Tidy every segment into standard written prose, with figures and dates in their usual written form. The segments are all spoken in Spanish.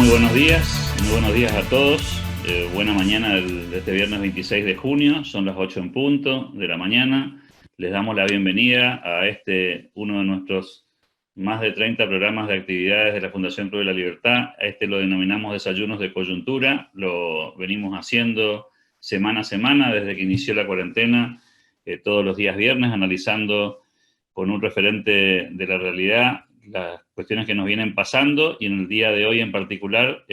Muy buenos días a todos. Buena mañana de este viernes 26 de junio, son las 8 en punto de la mañana. Les damos la bienvenida a uno de nuestros más de 30 programas de actividades de la Fundación Club de la Libertad. Lo denominamos desayunos de coyuntura, lo venimos haciendo semana a semana desde que inició la cuarentena, todos los días viernes, analizando con un referente de la realidad las cuestiones que nos vienen pasando, y en el día de hoy en particular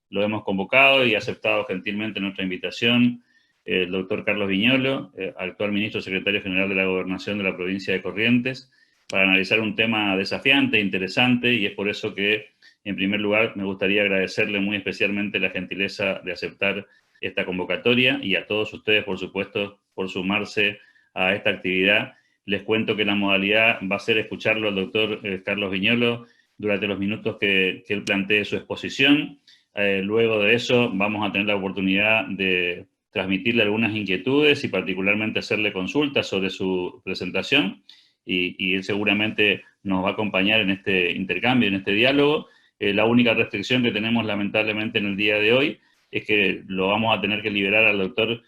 lo hemos convocado y aceptado gentilmente nuestra invitación el doctor Carlos Viñolo, actual ministro secretario general de la Gobernación de la provincia de Corrientes, para analizar un tema desafiante, interesante, y es por eso que, en primer lugar, me gustaría agradecerle muy especialmente la gentileza de aceptar esta convocatoria, y a todos ustedes, por supuesto, por sumarse a esta actividad. Les cuento que la modalidad va a ser escucharlo al doctor Carlos Viñolo durante los minutos que él plantee su exposición. Luego de eso vamos a tener la oportunidad de transmitirle algunas inquietudes y particularmente hacerle consultas sobre su presentación, y él seguramente nos va a acompañar en este intercambio, en este diálogo. La única restricción que tenemos lamentablemente en el día de hoy es que lo vamos a tener que liberar al doctor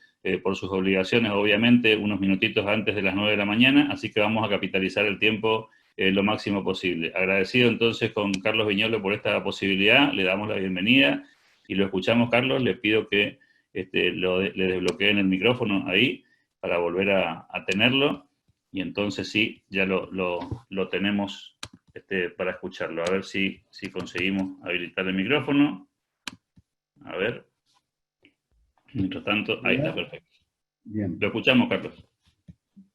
por sus obligaciones, obviamente, unos minutitos antes de las 9 de la mañana, así que vamos a capitalizar el tiempo lo máximo posible. Agradecido entonces con Carlos Viñolo por esta posibilidad, le damos la bienvenida y lo escuchamos. Carlos, le pido que le desbloqueen el micrófono ahí para volver a tenerlo, y entonces sí, ya lo tenemos para escucharlo. A ver si conseguimos habilitar el micrófono. A ver. Mientras tanto, ahí está, perfecto. Bien. Lo escuchamos, Carlos.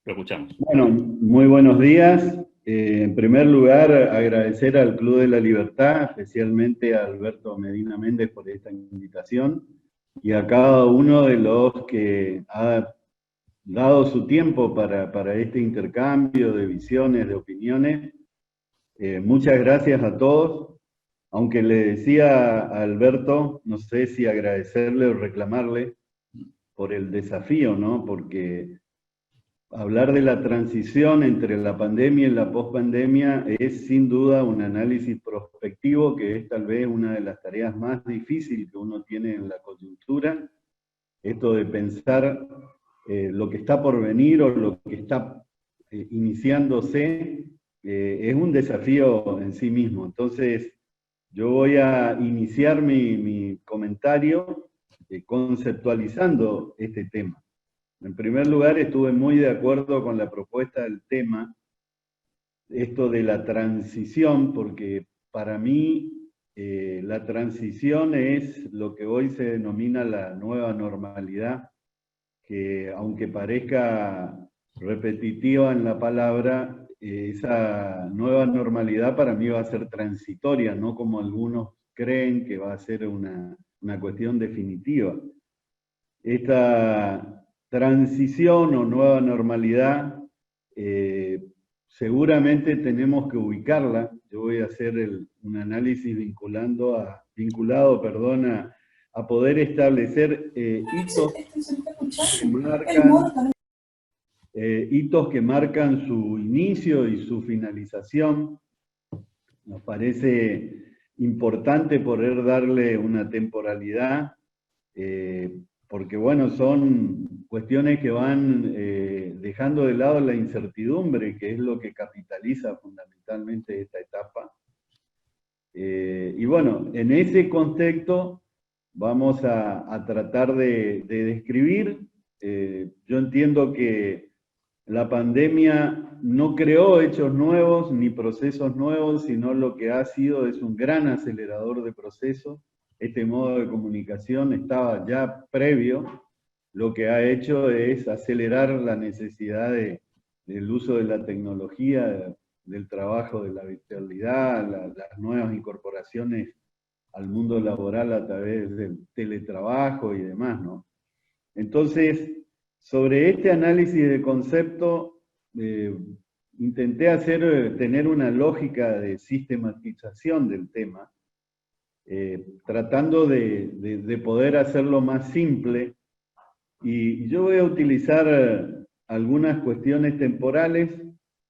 Lo escuchamos. Bueno, muy buenos días. En primer lugar, agradecer al Club de la Libertad, especialmente a Alberto Medina Méndez por esta invitación, y a cada uno de los que ha dado su tiempo para este intercambio de visiones, de opiniones. Muchas gracias a todos. Aunque le decía a Alberto, no sé si agradecerle o reclamarle por el desafío, ¿no? Porque hablar de la transición entre la pandemia y la pospandemia es sin duda un análisis prospectivo, que es tal vez una de las tareas más difíciles que uno tiene en la coyuntura. Esto de pensar lo que está por venir o lo que está iniciándose es un desafío en sí mismo. Entonces, yo voy a iniciar mi comentario conceptualizando este tema. En primer lugar, estuve muy de acuerdo con la propuesta del tema, esto de la transición, porque para mí la transición es lo que hoy se denomina la nueva normalidad, que aunque parezca repetitiva en la palabra, esa nueva normalidad para mí va a ser transitoria, no como algunos creen que va a ser una cuestión definitiva. Esta transición o nueva normalidad seguramente tenemos que ubicarla. Yo voy a hacer un análisis vinculado a poder establecer hitos que marcan su inicio y su finalización. Nos parece importante poder darle una temporalidad, porque bueno, son cuestiones que van dejando de lado la incertidumbre, que es lo que capitaliza fundamentalmente esta etapa. Y bueno, en ese contexto vamos a tratar de describir. Yo entiendo que la pandemia no creó hechos nuevos ni procesos nuevos, sino lo que ha sido es un gran acelerador de procesos. Este modo de comunicación estaba ya previo. Lo que ha hecho es acelerar la necesidad del uso de la tecnología, del trabajo de la virtualidad, las nuevas incorporaciones al mundo laboral a través del teletrabajo y demás, ¿no? Entonces, sobre este análisis de concepto, intenté tener una lógica de sistematización del tema, tratando de poder hacerlo más simple, y yo voy a utilizar algunas cuestiones temporales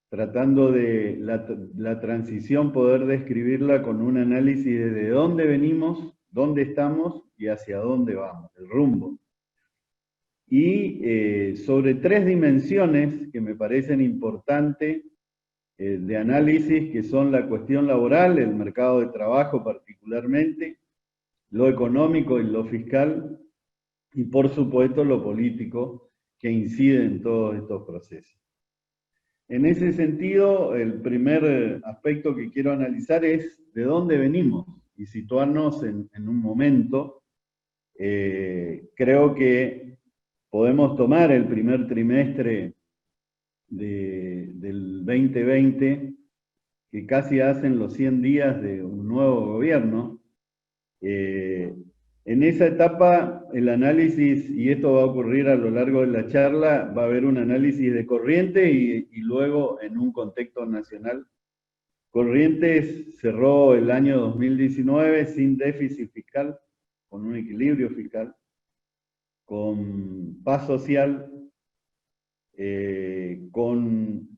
tratando de la transición poder describirla con un análisis de dónde venimos, dónde estamos y hacia dónde vamos, el rumbo. Y sobre 3 dimensiones que me parecen importantes de análisis, que son la cuestión laboral, el mercado de trabajo particularmente, lo económico y lo fiscal, y por supuesto lo político, que incide en todos estos procesos. En ese sentido, el primer aspecto que quiero analizar es de dónde venimos y situarnos en un momento. Creo que podemos tomar el primer trimestre del 2020, que casi hacen los 100 días de un nuevo gobierno. En esa etapa, el análisis, y esto va a ocurrir a lo largo de la charla, va a haber un análisis de Corrientes y luego en un contexto nacional. Corrientes cerró el año 2019 sin déficit fiscal, con un equilibrio fiscal, con paz social, con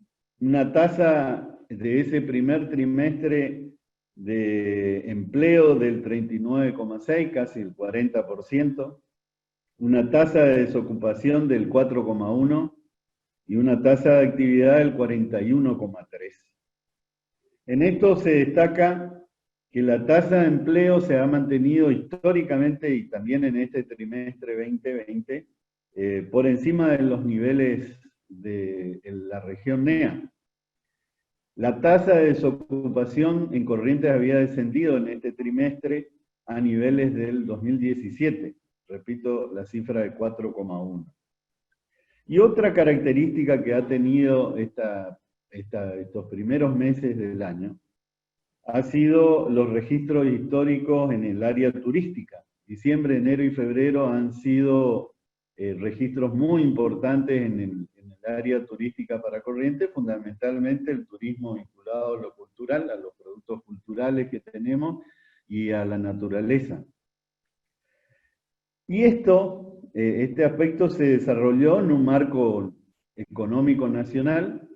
una tasa de ese primer trimestre de empleo del 39,6, casi el 40%, una tasa de desocupación del 4,1 y una tasa de actividad del 41,3. En esto se destaca que la tasa de empleo se ha mantenido históricamente y también en este trimestre 2020 por encima de los niveles de la región NEA. La tasa de desocupación en Corrientes había descendido en este trimestre a niveles del 2017. Repito, la cifra de 4,1. Y otra característica que ha tenido estos primeros meses del año ha sido los registros históricos en el área turística. Diciembre, enero y febrero han sido registros muy importantes en el área turística para Corrientes, fundamentalmente el turismo vinculado a lo cultural, a los productos culturales que tenemos y a la naturaleza. Y este aspecto se desarrolló en un marco económico nacional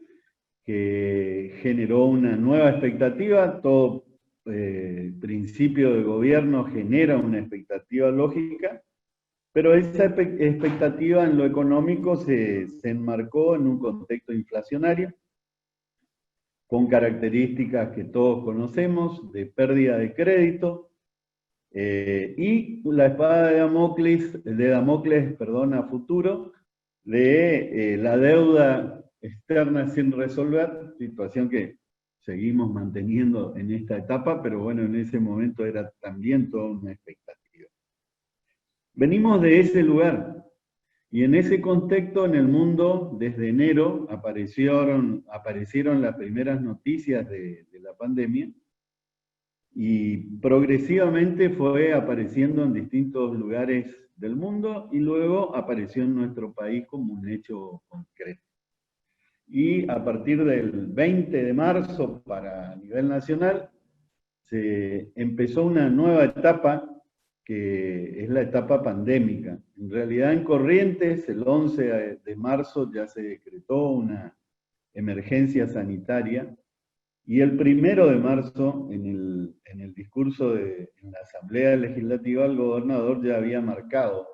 que generó una nueva expectativa. Todo principio de gobierno genera una expectativa lógica, pero esa expectativa en lo económico se enmarcó en un contexto inflacionario, con características que todos conocemos, de pérdida de crédito, y la espada de Damocles, a futuro, de la deuda externa sin resolver, situación que seguimos manteniendo en esta etapa, pero bueno, en ese momento era también toda una expectativa. Venimos de ese lugar, y en ese contexto en el mundo, desde enero, aparecieron las primeras noticias de la pandemia, y progresivamente fue apareciendo en distintos lugares del mundo, y luego apareció en nuestro país como un hecho concreto. Y a partir del 20 de marzo, a nivel nacional, se empezó una nueva etapa, que es la etapa pandémica. En realidad en Corrientes, el 11 de marzo ya se decretó una emergencia sanitaria, y el 1 de marzo, en el discurso en la Asamblea Legislativa, el gobernador ya había marcado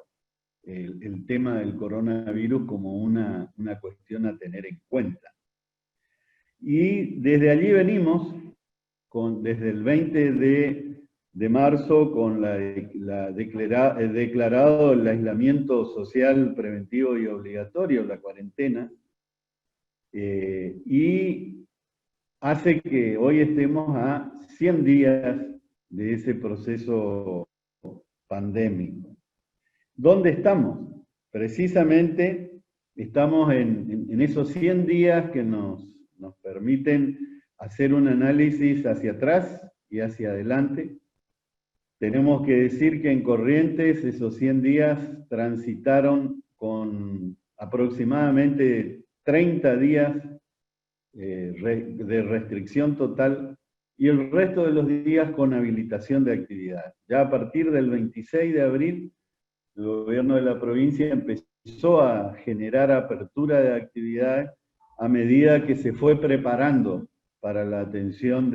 el tema del coronavirus como una cuestión a tener en cuenta. Y desde allí venimos, desde el 20 de marzo, con declarado el aislamiento social preventivo y obligatorio, la cuarentena, y hace que hoy estemos a 100 días de ese proceso pandémico. ¿Dónde estamos? Precisamente estamos en esos 100 días que nos permiten hacer un análisis hacia atrás y hacia adelante. Tenemos que decir que en Corrientes esos 100 días transitaron con aproximadamente 30 días de restricción total, y el resto de los días con habilitación de actividad. Ya a partir del 26 de abril, el gobierno de la provincia empezó a generar apertura de actividades a medida que se fue preparando para la atención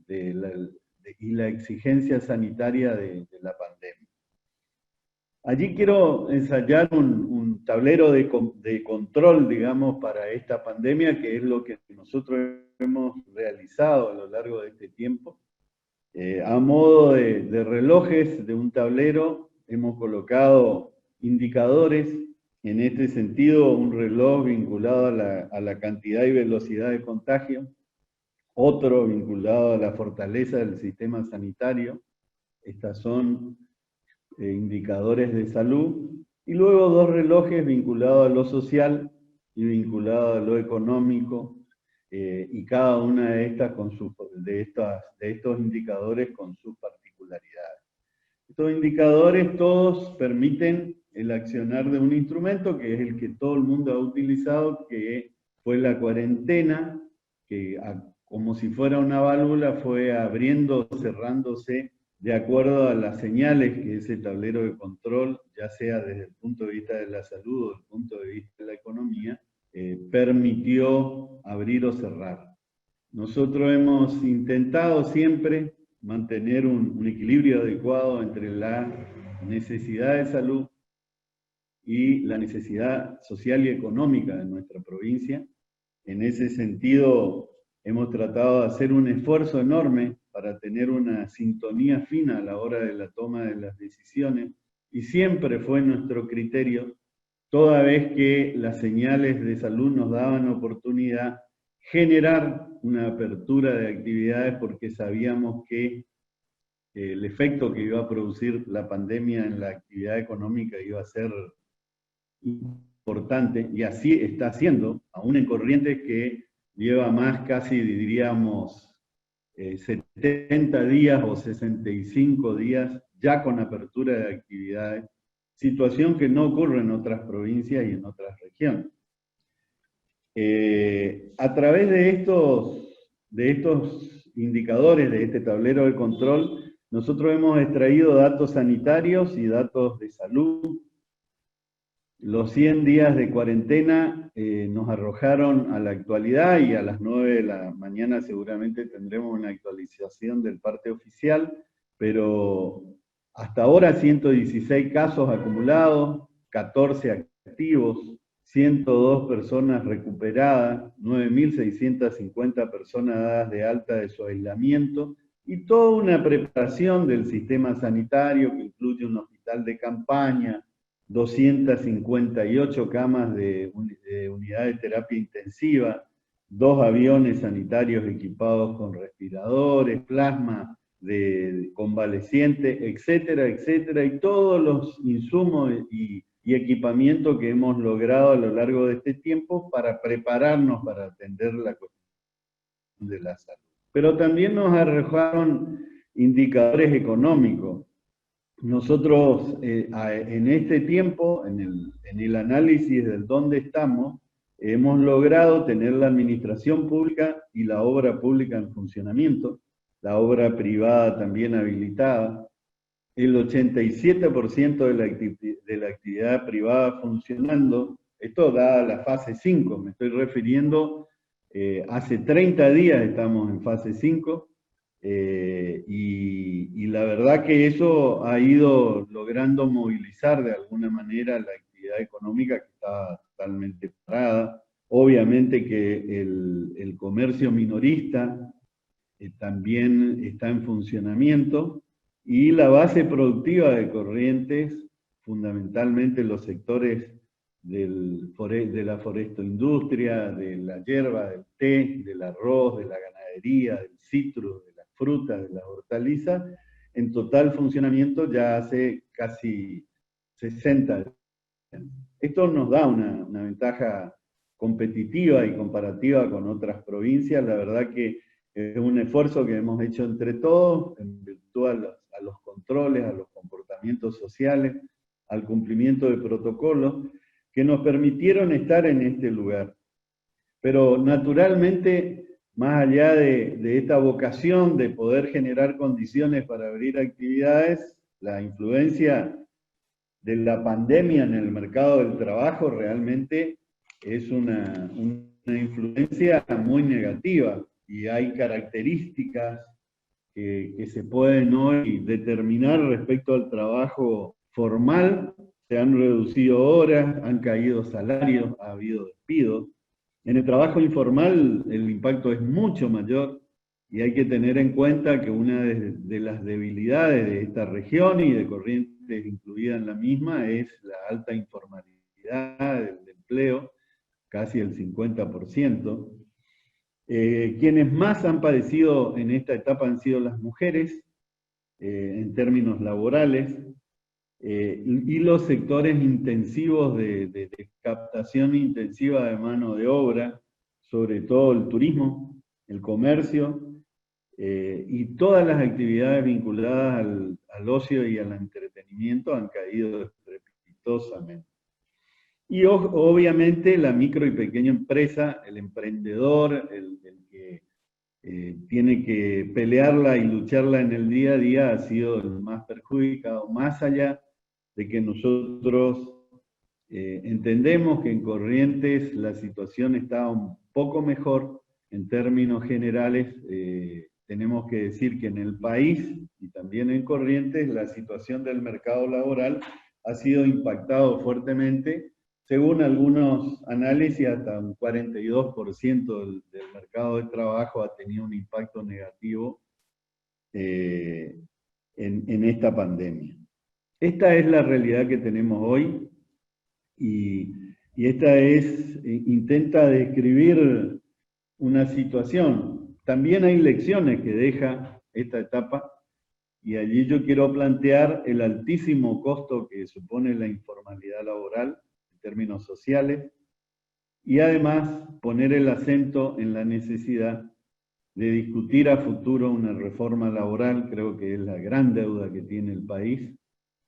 y la exigencia sanitaria de la pandemia. Allí quiero ensayar un tablero de control, digamos, para esta pandemia, que es lo que nosotros hemos realizado a lo largo de este tiempo. A modo de relojes de un tablero, hemos colocado indicadores. En este sentido, un reloj vinculado a la cantidad y velocidad de contagio, otro vinculado a la fortaleza del sistema sanitario. Estas son indicadores de salud. Y luego dos relojes vinculados a lo social y vinculados a lo económico, y cada una de estos indicadores con sus particularidades. Estos indicadores todos permiten el accionar de un instrumento que es el que todo el mundo ha utilizado, que fue la cuarentena, que como si fuera una válvula fue abriendo, cerrándose de acuerdo a las señales que ese tablero de control, ya sea desde el punto de vista de la salud o desde el punto de vista de la economía, permitió abrir o cerrar. Nosotros hemos intentado siempre mantener un equilibrio adecuado entre la necesidad de salud y la necesidad social y económica de nuestra provincia. En ese sentido, hemos tratado de hacer un esfuerzo enorme para tener una sintonía fina a la hora de la toma de las decisiones, y siempre fue nuestro criterio, toda vez que las señales de salud nos daban oportunidad, generar una apertura de actividades, porque sabíamos que el efecto que iba a producir la pandemia en la actividad económica iba a ser importante, y así está siendo, aún en Corrientes, que lleva más, casi diríamos, 70 días o 65 días ya con apertura de actividades, situación que no ocurre en otras provincias y en otras regiones. A través de estos indicadores, de este tablero de control, nosotros hemos extraído datos sanitarios y datos de salud. Los 100 días de cuarentena nos arrojaron a la actualidad, y a las 9 de la mañana seguramente tendremos una actualización del parte oficial, pero hasta ahora 116 casos acumulados, 14 activos, 102 personas recuperadas, 9.650 personas dadas de alta de su aislamiento, y toda una preparación del sistema sanitario que incluye un hospital de campaña, 258 camas de unidad de terapia intensiva, 2 aviones sanitarios equipados con respiradores, plasma de convalecientes, etcétera, etcétera, y todos los insumos y equipamiento que hemos logrado a lo largo de este tiempo para prepararnos para atender la cuestión de la salud. Pero también nos arrojaron indicadores económicos. Nosotros en este tiempo, en el análisis del dónde estamos, hemos logrado tener la administración pública y la obra pública en funcionamiento, la obra privada también habilitada, el 87% de la actividad privada funcionando. Esto da la fase 5, me estoy refiriendo, hace 30 días estamos en fase 5, y la verdad que eso ha ido logrando movilizar de alguna manera la actividad económica, que estaba totalmente parada. Obviamente que el comercio minorista también está en funcionamiento, y la base productiva de Corrientes, fundamentalmente los sectores de la forestoindustria, de la hierba, del té, del arroz, de la ganadería, del citrus, de las frutas, de las hortalizas, en total funcionamiento ya hace casi 60 años. Esto nos da una ventaja competitiva y comparativa con otras provincias. La verdad que es un esfuerzo que hemos hecho entre todos, en virtud a los controles, a los comportamientos sociales, al cumplimiento de protocolos, que nos permitieron estar en este lugar. Pero naturalmente, más allá de esta vocación de poder generar condiciones para abrir actividades, la influencia de la pandemia en el mercado del trabajo realmente es un una influencia muy negativa, y hay características que se pueden hoy determinar respecto al trabajo formal. Se han reducido horas, han caído salarios, ha habido despidos. En el trabajo informal el impacto es mucho mayor, y hay que tener en cuenta que una de las debilidades de esta región y de Corrientes incluida en la misma es la alta informalidad del empleo, casi el 50%. Quienes más han padecido en esta etapa han sido las mujeres, en términos laborales, y los sectores intensivos de captación intensiva de mano de obra, sobre todo el turismo, el comercio, y todas las actividades vinculadas al ocio y al entretenimiento han caído estrepitosamente. Y obviamente la micro y pequeña empresa, el emprendedor, el que tiene que pelearla y lucharla en el día a día, ha sido el más perjudicado, más allá de que nosotros entendemos que en Corrientes la situación está un poco mejor en términos generales. Tenemos que decir que en el país y también en Corrientes la situación del mercado laboral ha sido impactado fuertemente. Según algunos análisis, hasta un 42% del mercado de trabajo ha tenido un impacto negativo en esta pandemia. Esta es la realidad que tenemos hoy, y esta intenta describir una situación. También hay lecciones que deja esta etapa, y allí yo quiero plantear el altísimo costo que supone la informalidad laboral en términos sociales, y además poner el acento en la necesidad de discutir a futuro una reforma laboral. Creo que es la gran deuda que tiene el país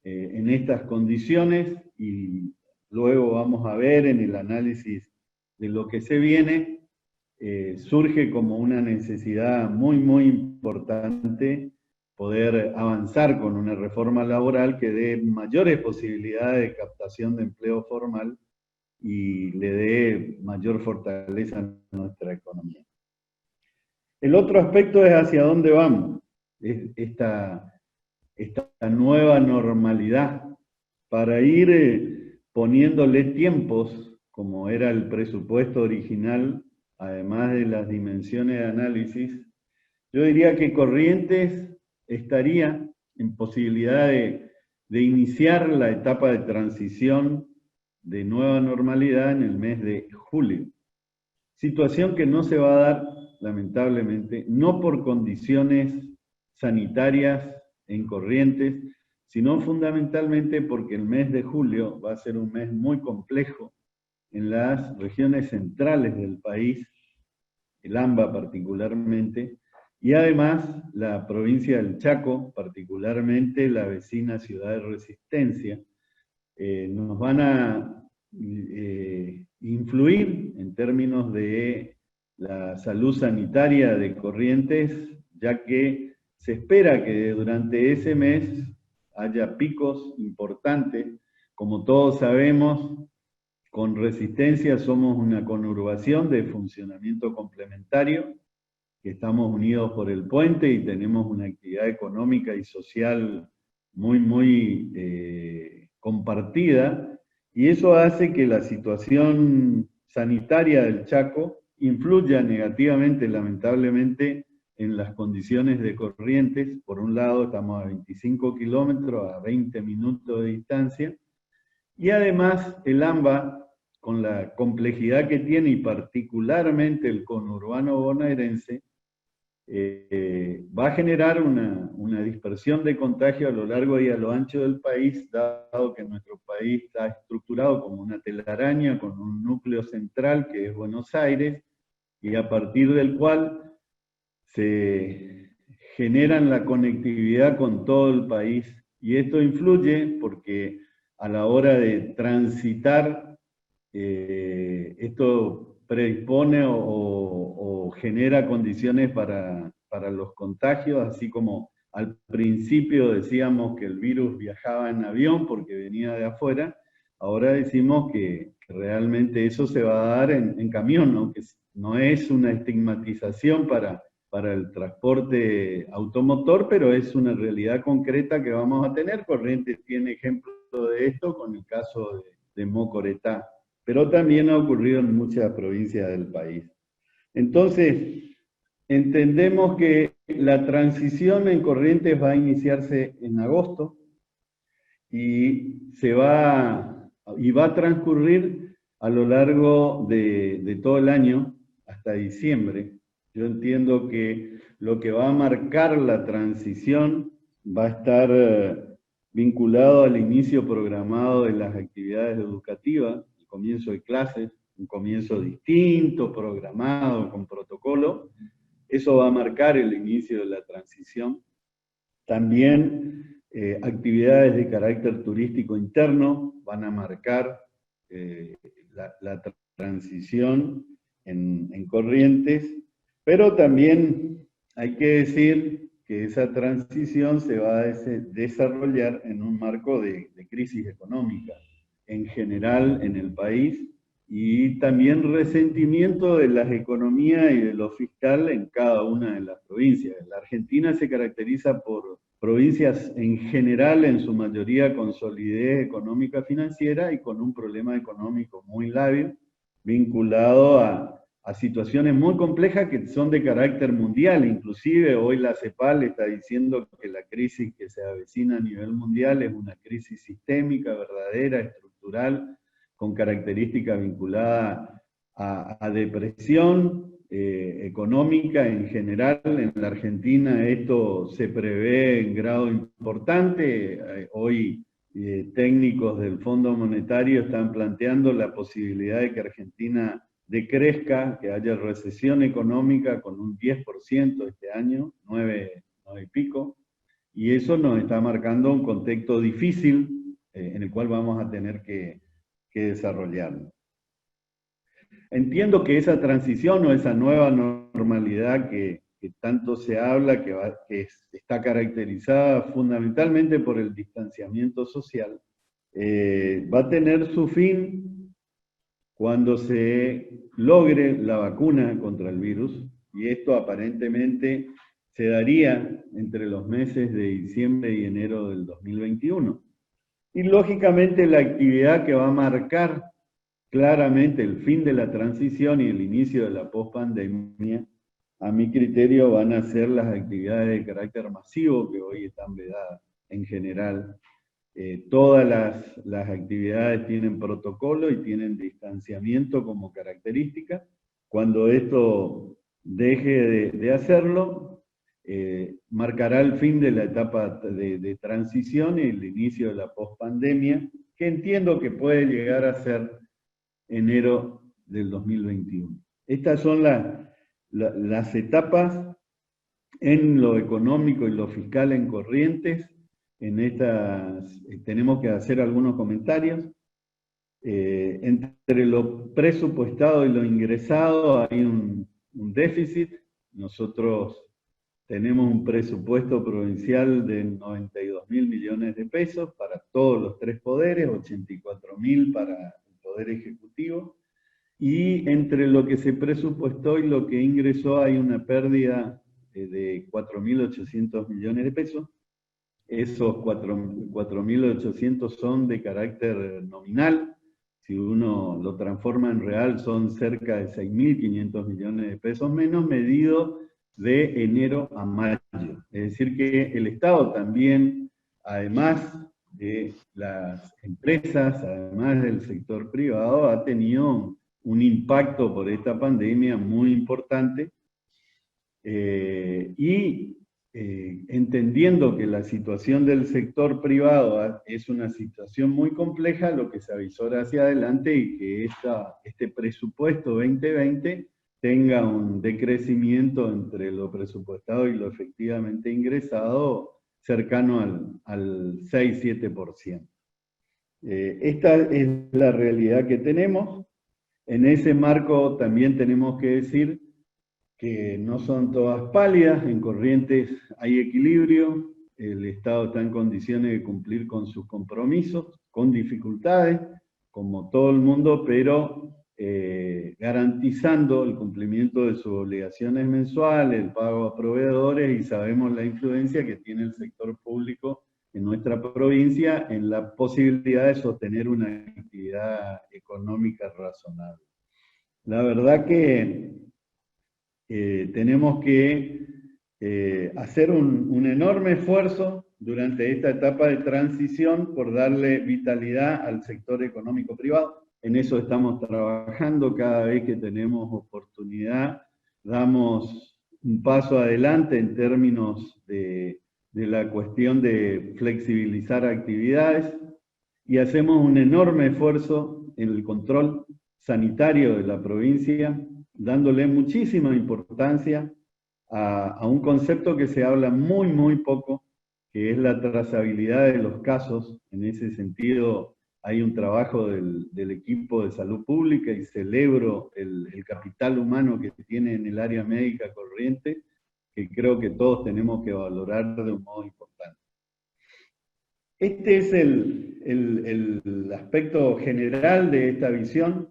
en estas condiciones, y luego vamos a ver en el análisis de lo que se viene, surge como una necesidad muy, muy importante poder avanzar con una reforma laboral que dé mayores posibilidades de captación de empleo formal y le dé mayor fortaleza a nuestra economía. El otro aspecto es hacia dónde vamos. Esta nueva normalidad, para ir poniéndole tiempos, como era el presupuesto original, además de las dimensiones de análisis. Yo diría que Corrientes estaría en posibilidad de iniciar la etapa de transición de nueva normalidad en el mes de julio. Situación que no se va a dar, lamentablemente, no por condiciones sanitarias en Corrientes, sino fundamentalmente porque el mes de julio va a ser un mes muy complejo en las regiones centrales del país, el AMBA particularmente, y además la provincia del Chaco, particularmente la vecina ciudad de Resistencia, nos van a influir en términos de la salud sanitaria de Corrientes, ya que se espera que durante ese mes haya picos importantes. Como todos sabemos, con Resistencia somos una conurbación de funcionamiento complementario, que estamos unidos por el puente y tenemos una actividad económica y social muy, muy compartida, y eso hace que la situación sanitaria del Chaco influya negativamente, lamentablemente, en las condiciones de Corrientes. Por un lado, estamos a 25 kilómetros, a 20 minutos de distancia, y además el AMBA, con la complejidad que tiene, y particularmente el conurbano bonaerense, va a generar una dispersión de contagio a lo largo y a lo ancho del país, dado que nuestro país está estructurado como una telaraña con un núcleo central que es Buenos Aires, y a partir del cual se generan la conectividad con todo el país. Y esto influye porque a la hora de transitar, esto predispone o genera condiciones para los contagios, así como al principio decíamos que el virus viajaba en avión porque venía de afuera. ahora decimos que realmente eso se va a dar en camión, ¿no? Que no es una estigmatización para el transporte automotor, pero es una realidad concreta que vamos a tener. Corrientes tiene ejemplo de esto con el caso de Mocoretá, pero también ha ocurrido en muchas provincias del país. Entonces, entendemos que la transición en Corrientes va a iniciarse en agosto y va a transcurrir a lo largo de todo el año hasta diciembre. Yo entiendo que lo que va a marcar la transición va a estar vinculado al inicio programado de las actividades educativas, el comienzo de clases, un comienzo distinto, programado, con protocolo. Eso va a marcar el inicio de la transición. También actividades de carácter turístico interno van a marcar la transición en Corrientes, pero también hay que decir que esa transición se va a desarrollar en un marco de crisis económica en general en el país, y también resentimiento de las economías y de lo fiscal en cada una de las provincias. La Argentina se caracteriza por provincias en general, en su mayoría con solidez económica financiera y con un problema económico muy lábil, vinculado a situaciones muy complejas que son de carácter mundial. Inclusive hoy la CEPAL está diciendo que la crisis que se avecina a nivel mundial es una crisis sistémica, verdadera, estructural, con características vinculadas a depresión económica en general. En la Argentina esto se prevé en grado importante. Hoy técnicos del Fondo Monetario están planteando la posibilidad de que Argentina decrezca, que haya recesión económica con un 10% este año, 9 y pico, y eso nos está marcando un contexto difícil en el cual vamos a tener que desarrollarlo. Entiendo que esa transición o esa nueva normalidad que tanto se habla, que está caracterizada fundamentalmente por el distanciamiento social, va a tener su fin cuando se logre la vacuna contra el virus, y esto aparentemente se daría entre los meses de diciembre y enero del 2021. Y lógicamente la actividad que va a marcar claramente el fin de la transición y el inicio de la pospandemia, a mi criterio, van a ser las actividades de carácter masivo que hoy están vedadas en general. Todas las actividades tienen protocolo y tienen distanciamiento como característica. Cuando esto deje de hacerlo, marcará el fin de la etapa de transición y el inicio de la pospandemia, que entiendo que puede llegar a ser enero del 2021. Estas son las etapas en lo económico y lo fiscal en Corrientes. En estas tenemos que hacer algunos comentarios. Entre lo presupuestado y lo ingresado hay un déficit. Nosotros tenemos un presupuesto provincial de 92.000 millones de pesos para todos los tres poderes, 84.000 para el Poder Ejecutivo, y entre lo que se presupuestó y lo que ingresó hay una pérdida de 4.800 millones de pesos. Esos 4.800 son de carácter nominal. Si uno lo transforma en real, son cerca de 6.500 millones de pesos menos, medido de enero a mayo. Es decir que el Estado también, además de las empresas, además del sector privado, ha tenido un impacto por esta pandemia muy importante, entendiendo que la situación del sector privado es una situación muy compleja, lo que se avisora hacia adelante y que este presupuesto 2020 tenga un decrecimiento entre lo presupuestado y lo efectivamente ingresado cercano al 6-7%. Esta es la realidad que tenemos. En ese marco también tenemos que decir que no son todas pálidas. En Corrientes hay equilibrio, el Estado está en condiciones de cumplir con sus compromisos, con dificultades, como todo el mundo, pero garantizando el cumplimiento de sus obligaciones mensuales, el pago a proveedores, y sabemos la influencia que tiene el sector público en nuestra provincia en la posibilidad de sostener una actividad económica razonable. La verdad que tenemos que hacer un enorme esfuerzo durante esta etapa de transición por darle vitalidad al sector económico privado. En eso estamos trabajando. Cada vez que tenemos oportunidad, damos un paso adelante en términos de la cuestión de flexibilizar actividades, y hacemos un enorme esfuerzo en el control sanitario de la provincia, dándole muchísima importancia a un concepto que se habla muy, muy poco, que es la trazabilidad de los casos. En ese sentido, hay un trabajo del equipo de salud pública, y celebro el capital humano que tiene en el área médica Corrientes, que creo que todos tenemos que valorar de un modo importante. Este es el aspecto general de esta visión.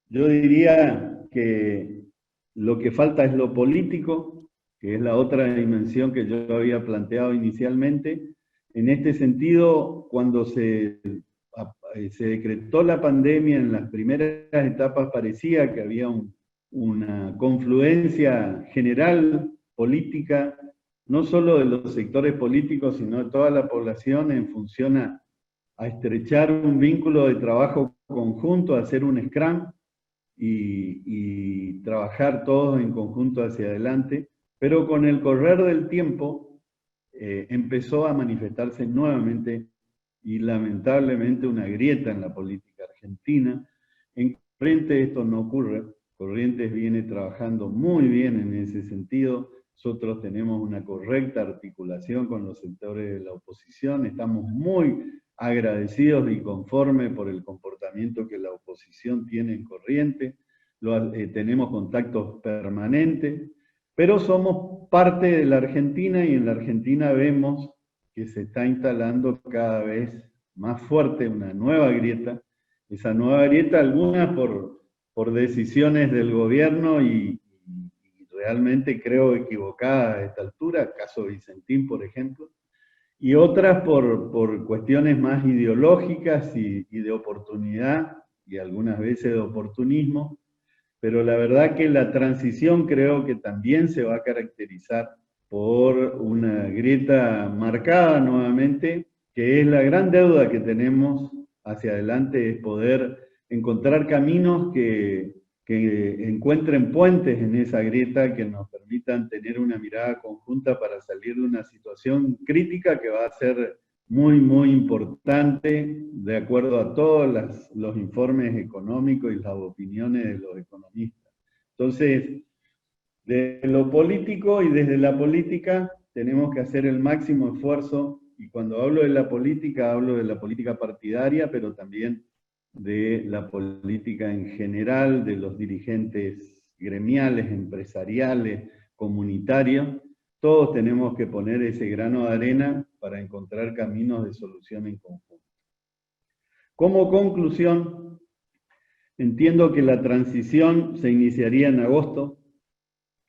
Yo diría que lo que falta es lo político, que es la otra dimensión que yo había planteado inicialmente. En este sentido, cuando se decretó la pandemia, en las primeras etapas parecía que había una confluencia general política, no solo de los sectores políticos, sino de toda la población, en función a estrechar un vínculo de trabajo conjunto, a hacer un Scrum y trabajar todos en conjunto hacia adelante. Pero con el correr del tiempo empezó a manifestarse nuevamente y lamentablemente una grieta en la política argentina. En Corrientes esto no ocurre. Corrientes viene trabajando muy bien en ese sentido. Nosotros tenemos una correcta articulación con los sectores de la oposición, estamos muy agradecidos y conformes por el comportamiento que la oposición tiene en Corrientes, tenemos contactos permanentes, pero somos parte de la Argentina, y en la Argentina vemos que se está instalando cada vez más fuerte una nueva grieta. Esa nueva grieta, algunas por decisiones del gobierno y realmente creo equivocada a esta altura, caso Vicentín, por ejemplo, y otras por cuestiones más ideológicas y de oportunidad, y algunas veces de oportunismo, pero la verdad que la transición creo que también se va a caracterizar por una grieta marcada nuevamente, que es la gran deuda que tenemos hacia adelante, es poder encontrar caminos que encuentren puentes en esa grieta, que nos permitan tener una mirada conjunta para salir de una situación crítica que va a ser muy, muy importante, de acuerdo a todos los informes económicos y las opiniones de los economistas. Entonces, de lo político y desde la política tenemos que hacer el máximo esfuerzo, y cuando hablo de la política partidaria, pero también de la política en general, de los dirigentes gremiales, empresariales, comunitarios. Todos tenemos que poner ese grano de arena para encontrar caminos de solución en conjunto. Como conclusión, entiendo que la transición se iniciaría en agosto,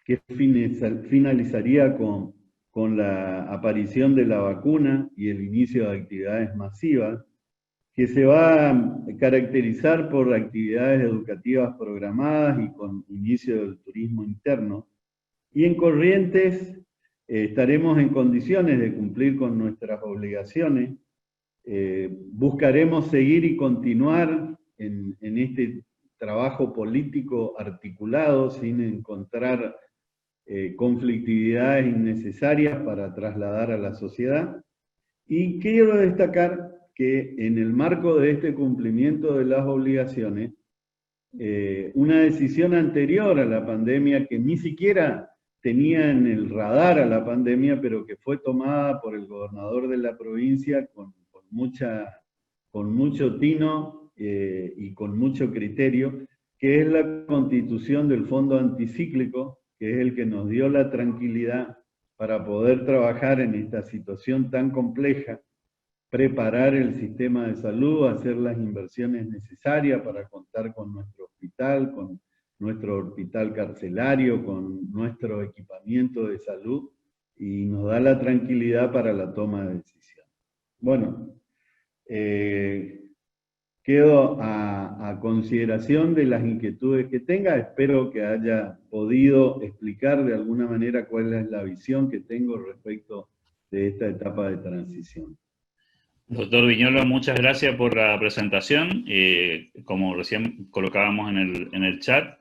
que finalizaría con la aparición de la vacuna y el inicio de actividades masivas, que se va a caracterizar por actividades educativas programadas y con inicio del turismo interno. Y en Corrientes estaremos en condiciones de cumplir con nuestras obligaciones. Buscaremos seguir y continuar en este trabajo político articulado, sin encontrar conflictividades innecesarias para trasladar a la sociedad. Y quiero destacar que en el marco de este cumplimiento de las obligaciones, una decisión anterior a la pandemia, que ni siquiera tenía en el radar a la pandemia, pero que fue tomada por el gobernador de la provincia con mucho tino y con mucho criterio, que es la constitución del Fondo Anticíclico, que es el que nos dio la tranquilidad para poder trabajar en esta situación tan compleja, preparar el sistema de salud, hacer las inversiones necesarias para contar con nuestro hospital carcelario, con nuestro equipamiento de salud, y nos da la tranquilidad para la toma de decisiones. Bueno, quedo a consideración de las inquietudes que tenga. Espero que haya podido explicar de alguna manera cuál es la visión que tengo respecto de esta etapa de transición. Doctor Viñolo, muchas gracias por la presentación. Como recién colocábamos en el chat,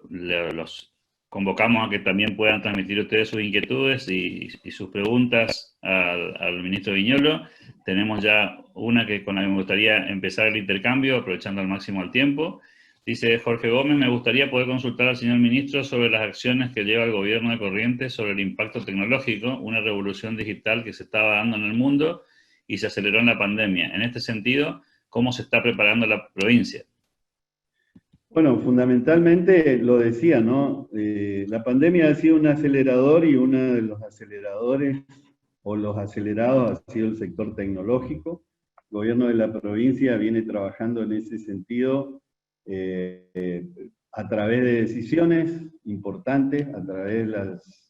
los convocamos a que también puedan transmitir ustedes sus inquietudes y sus preguntas al ministro Viñolo. Tenemos ya una con la que me gustaría empezar el intercambio, aprovechando al máximo el tiempo. Dice Jorge Gómez: me gustaría poder consultar al señor ministro sobre las acciones que lleva el gobierno de Corrientes sobre el impacto tecnológico, una revolución digital que se estaba dando en el mundo y se aceleró en la pandemia. En este sentido, ¿cómo se está preparando la provincia? Bueno, fundamentalmente lo decía, ¿no? La pandemia ha sido un acelerador, y uno de los aceleradores o los acelerados ha sido el sector tecnológico. El gobierno de la provincia viene trabajando en ese sentido a través de decisiones importantes, a través de las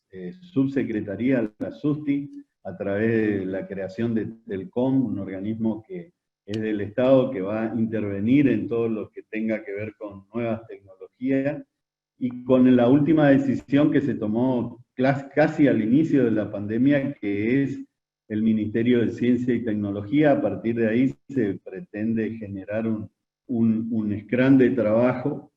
subsecretarías, la SUSTI, a través de la creación de Telcom, un organismo que es del Estado, que va a intervenir en todo lo que tenga que ver con nuevas tecnologías, y con la última decisión que se tomó casi al inicio de la pandemia, que es el Ministerio de Ciencia y Tecnología. A partir de ahí se pretende generar un scrum de trabajo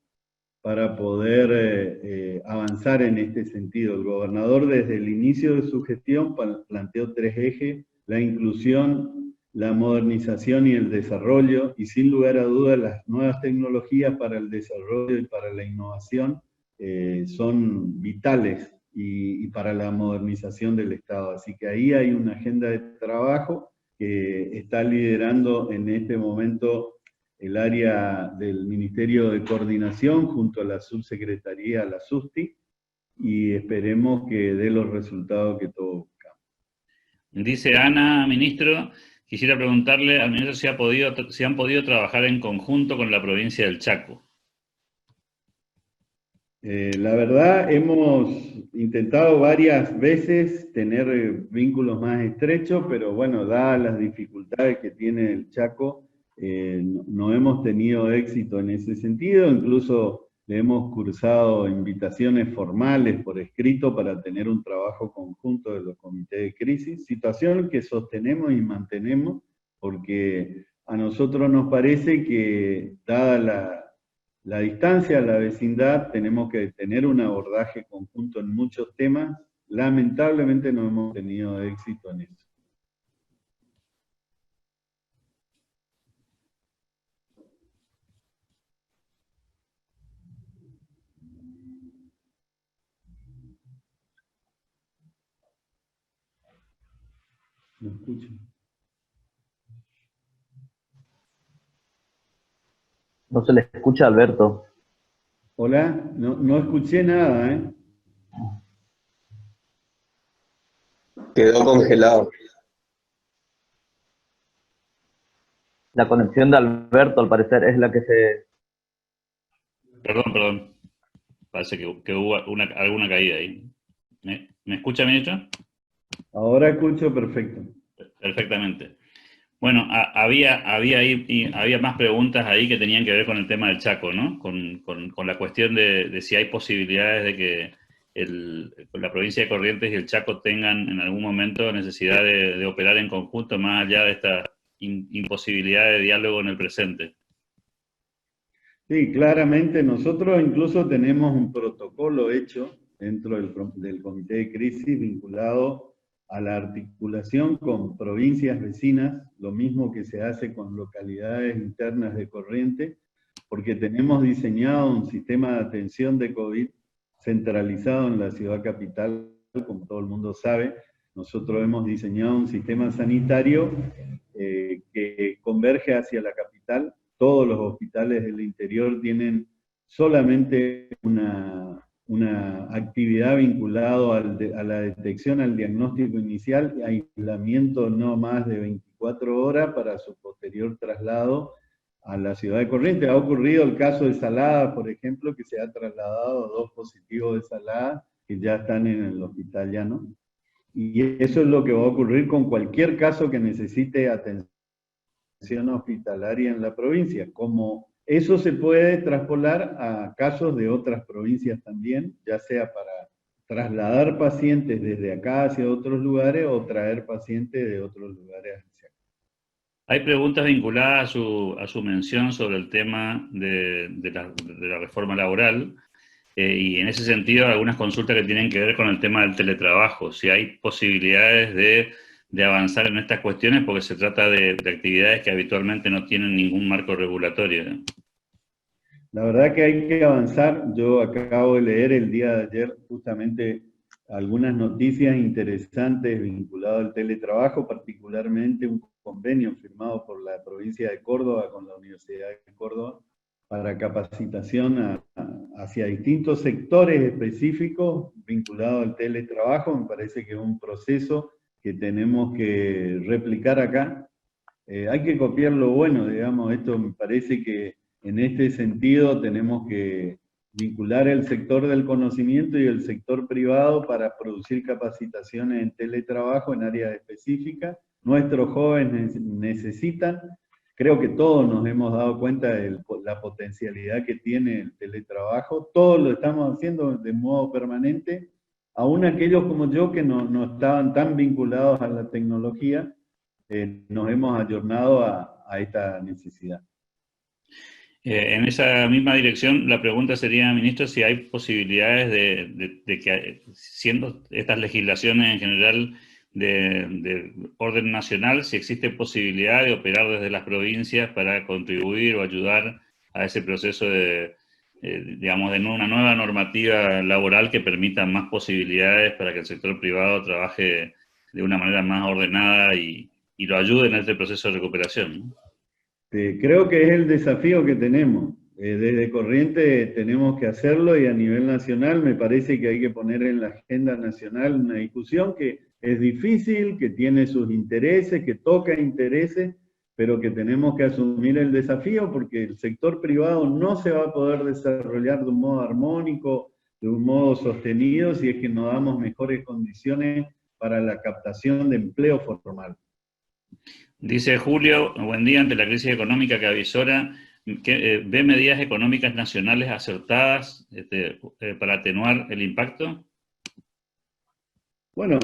para poder avanzar en este sentido. El gobernador, desde el inicio de su gestión, planteó 3 ejes: la inclusión, la modernización y el desarrollo, y sin lugar a dudas las nuevas tecnologías para el desarrollo y para la innovación son vitales y para la modernización del Estado. Así que ahí hay una agenda de trabajo que está liderando en este momento el área del Ministerio de Coordinación junto a la subsecretaría, la SUSTI, y esperemos que dé los resultados que todos buscamos. Dice Ana, ministro, quisiera preguntarle al ministro si han podido trabajar en conjunto con la provincia del Chaco. La verdad, hemos intentado varias veces tener vínculos más estrechos, pero bueno, dadas las dificultades que tiene el Chaco, no hemos tenido éxito en ese sentido. Incluso le hemos cursado invitaciones formales por escrito para tener un trabajo conjunto de los comités de crisis, situación que sostenemos y mantenemos, porque a nosotros nos parece que, dada la distancia, la vecindad, tenemos que tener un abordaje conjunto en muchos temas. Lamentablemente no hemos tenido éxito en eso. ¿Me escuchan? No se le escucha a Alberto. Hola, no escuché nada, ¿eh? Quedó congelado. La conexión de Alberto, al parecer, es la que se... Perdón. Parece que hubo alguna caída ahí. ¿Me escucha, ministro? Ahora escucho perfecto. Perfectamente. Bueno, había más preguntas ahí que tenían que ver con el tema del Chaco, ¿no? Con la cuestión de si hay posibilidades de que la provincia de Corrientes y el Chaco tengan en algún momento necesidad de operar en conjunto, más allá de esta imposibilidad de diálogo en el presente. Sí, claramente nosotros incluso tenemos un protocolo hecho dentro del comité de crisis vinculado a la articulación con provincias vecinas, lo mismo que se hace con localidades internas de Corrientes, porque tenemos diseñado un sistema de atención de COVID centralizado en la ciudad capital. Como todo el mundo sabe, nosotros hemos diseñado un sistema sanitario que converge hacia la capital. Todos los hospitales del interior tienen solamente una actividad vinculada a la detección, al diagnóstico inicial, y aislamiento no más de 24 horas para su posterior traslado a la ciudad de Corrientes. Ha ocurrido el caso de Salada, por ejemplo, que se ha trasladado 2 positivos de Salada que ya están en el hospital ya, ¿no? Y eso es lo que va a ocurrir con cualquier caso que necesite atención hospitalaria en la provincia. Como eso se puede traspolar a casos de otras provincias también, ya sea para trasladar pacientes desde acá hacia otros lugares o traer pacientes de otros lugares hacia acá. Hay preguntas vinculadas a su mención sobre el tema de la reforma laboral. Y en ese sentido, algunas consultas que tienen que ver con el tema del teletrabajo, si hay posibilidades de avanzar en estas cuestiones, porque se trata de actividades que habitualmente no tienen ningún marco regulatorio. La verdad que hay que avanzar. Yo acabo de leer el día de ayer justamente algunas noticias interesantes vinculadas al teletrabajo, particularmente un convenio firmado por la provincia de Córdoba con la Universidad de Córdoba, para capacitación hacia distintos sectores específicos vinculados al teletrabajo. Me parece que es un proceso que tenemos que replicar acá. Hay que copiar lo bueno, digamos. Esto me parece que en este sentido tenemos que vincular el sector del conocimiento y el sector privado para producir capacitaciones en teletrabajo en áreas específicas. Nuestros jóvenes necesitan. Creo que todos nos hemos dado cuenta de la potencialidad que tiene el teletrabajo. Todos lo estamos haciendo de modo permanente. Aún aquellos como yo que no estaban tan vinculados a la tecnología, nos hemos ayornado a esta necesidad. En esa misma dirección, la pregunta sería, ministro, si hay posibilidades de que, siendo estas legislaciones en general de orden nacional, si existe posibilidad de operar desde las provincias para contribuir o ayudar a ese proceso digamos, de una nueva normativa laboral que permita más posibilidades para que el sector privado trabaje de una manera más ordenada y lo ayude en este proceso de recuperación, ¿no? Creo que es el desafío que tenemos. Desde Corrientes tenemos que hacerlo, y a nivel nacional me parece que hay que poner en la agenda nacional una discusión que es difícil, que tiene sus intereses, que toca intereses, pero que tenemos que asumir el desafío porque el sector privado no se va a poder desarrollar de un modo armónico, de un modo sostenido, si es que no damos mejores condiciones para la captación de empleo formal. Dice Julio, buen día, ante la crisis económica que avisora, ¿ve medidas económicas nacionales acertadas para atenuar el impacto? Bueno,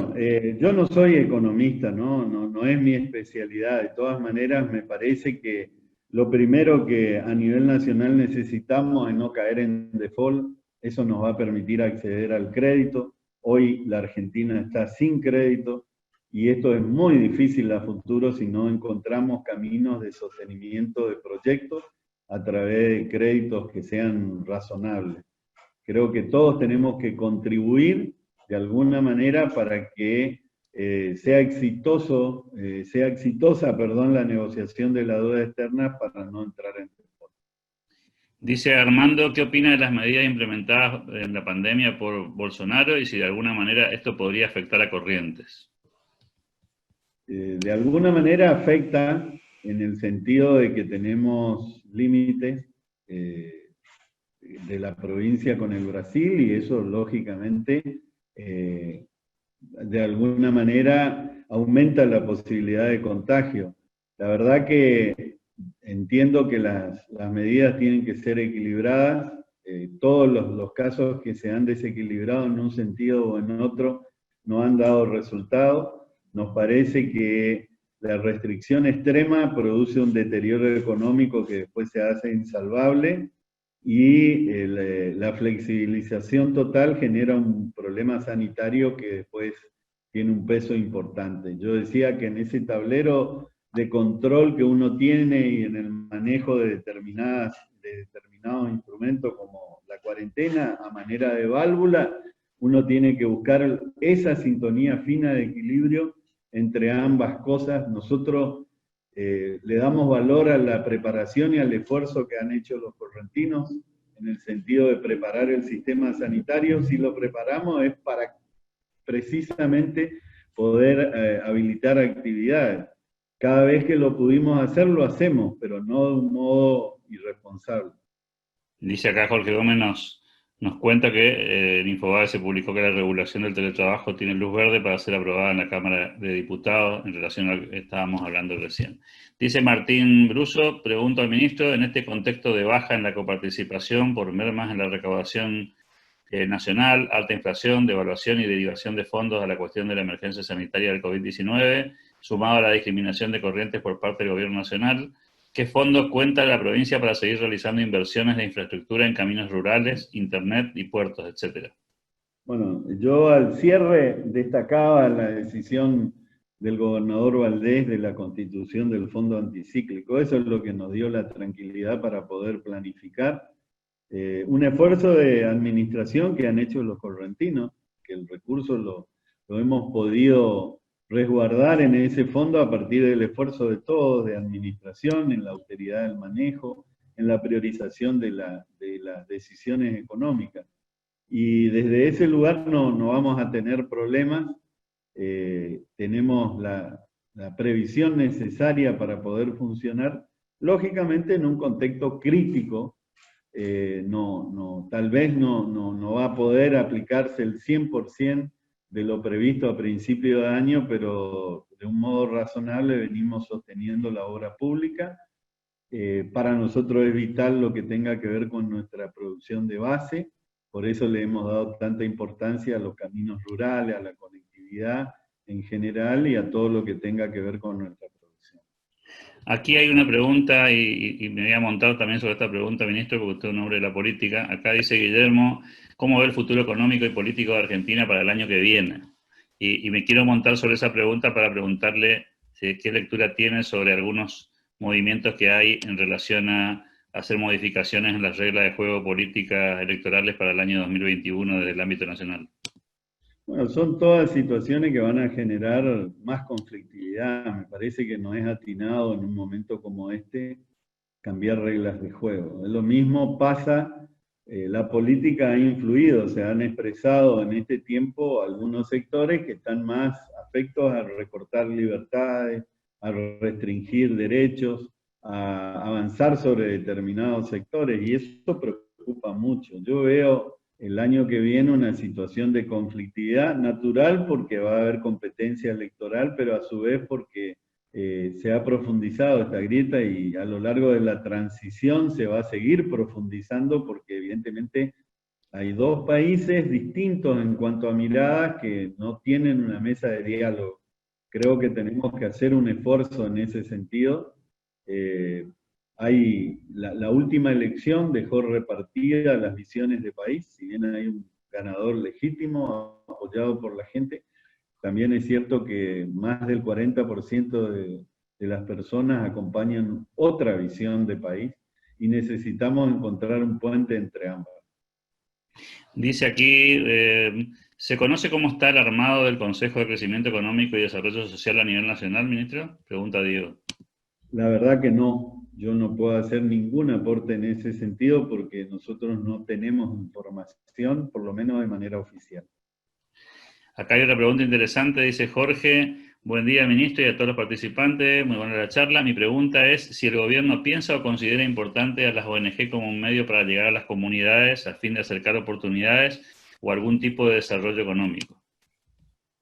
yo no soy economista, no es mi especialidad. De todas maneras, me parece que lo primero que a nivel nacional necesitamos es no caer en default. Eso nos va a permitir acceder al crédito. Hoy la Argentina está sin crédito, y esto es muy difícil a futuro si no encontramos caminos de sostenimiento de proyectos a través de créditos que sean razonables. Creo que todos tenemos que contribuir de alguna manera para que sea exitosa la negociación de la deuda externa para no entrar en default. Dice Armando, ¿qué opina de las medidas implementadas en la pandemia por Bolsonaro y si de alguna manera esto podría afectar a Corrientes? De alguna manera afecta en el sentido de que tenemos límites de la provincia con el Brasil, y eso lógicamente de alguna manera aumenta la posibilidad de contagio. La verdad que entiendo que las medidas tienen que ser equilibradas. Todos los casos que se han desequilibrado en un sentido o en otro no han dado resultado. Nos parece que la restricción extrema produce un deterioro económico que después se hace insalvable, y la flexibilización total genera un problema sanitario que después tiene un peso importante. Yo decía que en ese tablero de control que uno tiene y en el manejo de determinados instrumentos como la cuarentena a manera de válvula, uno tiene que buscar esa sintonía fina de equilibrio entre ambas cosas. Nosotros le damos valor a la preparación y al esfuerzo que han hecho los correntinos en el sentido de preparar el sistema sanitario. Si lo preparamos es para precisamente poder habilitar actividades. cada vez que lo pudimos hacer, lo hacemos, pero no de un modo irresponsable. Dice acá Jorge Gómez, nos cuenta que en Infobae se publicó que la regulación del teletrabajo tiene luz verde para ser aprobada en la Cámara de Diputados en relación a lo que estábamos hablando recién. Dice Martín Bruso, pregunto al ministro, en este contexto de baja en la coparticipación por mermas en la recaudación nacional, alta inflación, devaluación y derivación de fondos a la cuestión de la emergencia sanitaria del COVID-19, sumado a la discriminación de corrientes por parte del gobierno nacional, ¿qué fondos cuenta la provincia para seguir realizando inversiones de infraestructura en caminos rurales, internet y puertos, etcétera? Bueno, yo al cierre destacaba la decisión del gobernador Valdés de la constitución del fondo anticíclico. Eso es lo que nos dio la tranquilidad para poder planificar. Un esfuerzo de administración que han hecho los correntinos, que el recurso lo hemos podido resguardar en ese fondo a partir del esfuerzo de todos, de administración, en la austeridad del manejo, en la priorización de las decisiones económicas. Y desde ese lugar no vamos a tener problemas. Tenemos la previsión necesaria para poder funcionar, lógicamente en un contexto crítico. Tal vez no va a poder aplicarse el 100% de lo previsto a principio de año, pero de un modo razonable venimos sosteniendo la obra pública. Para nosotros es vital lo que tenga que ver con nuestra producción de base, por eso le hemos dado tanta importancia a los caminos rurales, a la conectividad en general y a todo lo que tenga que ver con nuestra producción. Aquí hay una pregunta, y me voy a montar también sobre esta pregunta, ministro, porque usted es un hombre de la política. Acá dice Guillermo, ¿cómo ve el futuro económico y político de Argentina para el año que viene? Y me quiero montar sobre esa pregunta para preguntarle qué lectura tiene sobre algunos movimientos que hay en relación a hacer modificaciones en las reglas de juego políticas electorales para el año 2021 desde el ámbito nacional. Bueno, son todas situaciones que van a generar más conflictividad. Me parece que no es atinado en un momento como este cambiar reglas de juego. Lo mismo pasa, la política ha influido, se han expresado en este tiempo algunos sectores que están más afectos a recortar libertades, a restringir derechos, a avanzar sobre determinados sectores, y eso preocupa mucho. Yo veo el año que viene una situación de conflictividad natural porque va a haber competencia electoral, pero a su vez porque se ha profundizado esta grieta y a lo largo de la transición se va a seguir profundizando porque evidentemente hay dos países distintos en cuanto a miradas que no tienen una mesa de diálogo. Creo que tenemos que hacer un esfuerzo en ese sentido. La última elección dejó repartidas las visiones de país, si bien hay un ganador legítimo apoyado por la gente, también es cierto que más del 40% de las personas acompañan otra visión de país y necesitamos encontrar un puente entre ambas. Dice aquí, ¿se conoce cómo está el armado del Consejo de Crecimiento Económico y Desarrollo Social a nivel nacional, ministro? Pregunta Diego. La verdad que no, yo no puedo hacer ningún aporte en ese sentido porque nosotros no tenemos información, por lo menos de manera oficial. Acá hay otra pregunta interesante, dice Jorge, buen día ministro y a todos los participantes, muy buena la charla. Mi pregunta es si el gobierno piensa o considera importante a las ONG como un medio para llegar a las comunidades a fin de acercar oportunidades o algún tipo de desarrollo económico.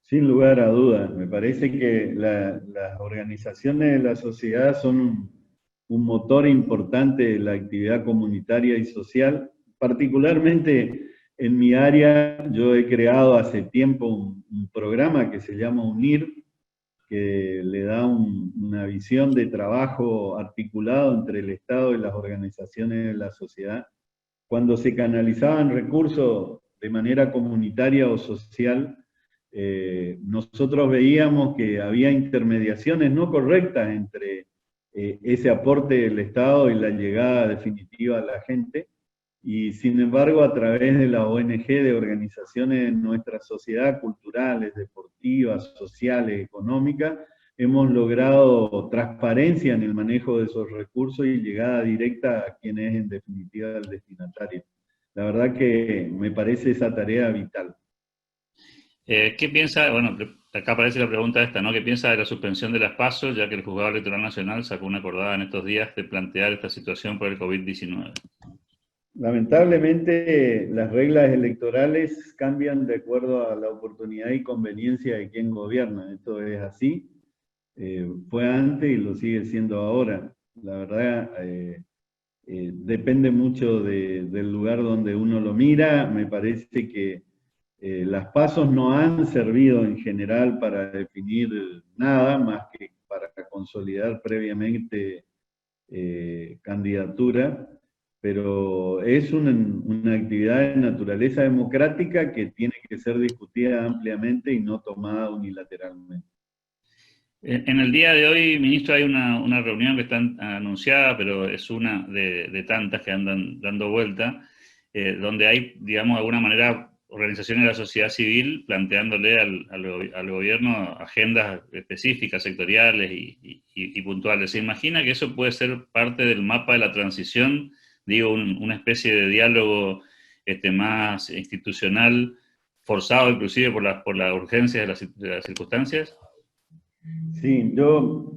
Sin lugar a dudas, me parece que las organizaciones de la sociedad son un motor importante de la actividad comunitaria y social. Particularmente en mi área, yo he creado hace tiempo un programa que se llama UNIR, que le da una visión de trabajo articulado entre el Estado y las organizaciones de la sociedad. Cuando se canalizaban recursos de manera comunitaria o social, nosotros veíamos que había intermediaciones no correctas entre ese aporte del Estado y la llegada definitiva a la gente, y sin embargo a través de la ONG, de organizaciones de nuestra sociedad, culturales, deportivas, sociales, económicas, hemos logrado transparencia en el manejo de esos recursos y llegada directa a quien es en definitiva el destinatario. La verdad que me parece esa tarea vital. ¿Qué piensa? Bueno, acá aparece la pregunta esta, ¿no? ¿Qué piensa de la suspensión de las PASO, ya que el Juzgado Electoral Nacional sacó una acordada en estos días de plantear esta situación por el COVID-19? Lamentablemente, las reglas electorales cambian de acuerdo a la oportunidad y conveniencia de quien gobierna. Esto es así. Fue antes y lo sigue siendo ahora. La verdad, depende mucho del lugar donde uno lo mira. Me parece que las PASOs no han servido en general para definir nada más que para consolidar previamente candidatura, pero es una actividad de naturaleza democrática que tiene que ser discutida ampliamente y no tomada unilateralmente. En el día de hoy, ministro, hay una reunión que está anunciada, pero es una de tantas que andan dando vuelta, donde hay, digamos, de alguna manera, organizaciones de la sociedad civil planteándole al gobierno agendas específicas, sectoriales y puntuales. ¿Se imagina que eso puede ser parte del mapa de la transición? Digo, una especie de diálogo más institucional, forzado inclusive por la urgencia de las circunstancias. Sí, yo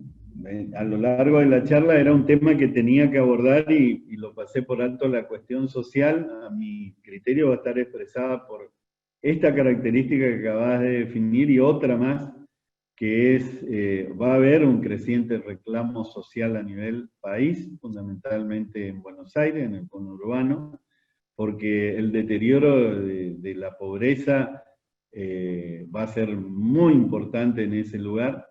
a lo largo de la charla era un tema que tenía que abordar y lo pasé por alto. La cuestión social, a mi criterio, va a estar expresada por esta característica que acabas de definir y otra más, que es, va a haber un creciente reclamo social a nivel país, fundamentalmente en Buenos Aires, en el conurbano, porque el deterioro de la pobreza va a ser muy importante en ese lugar.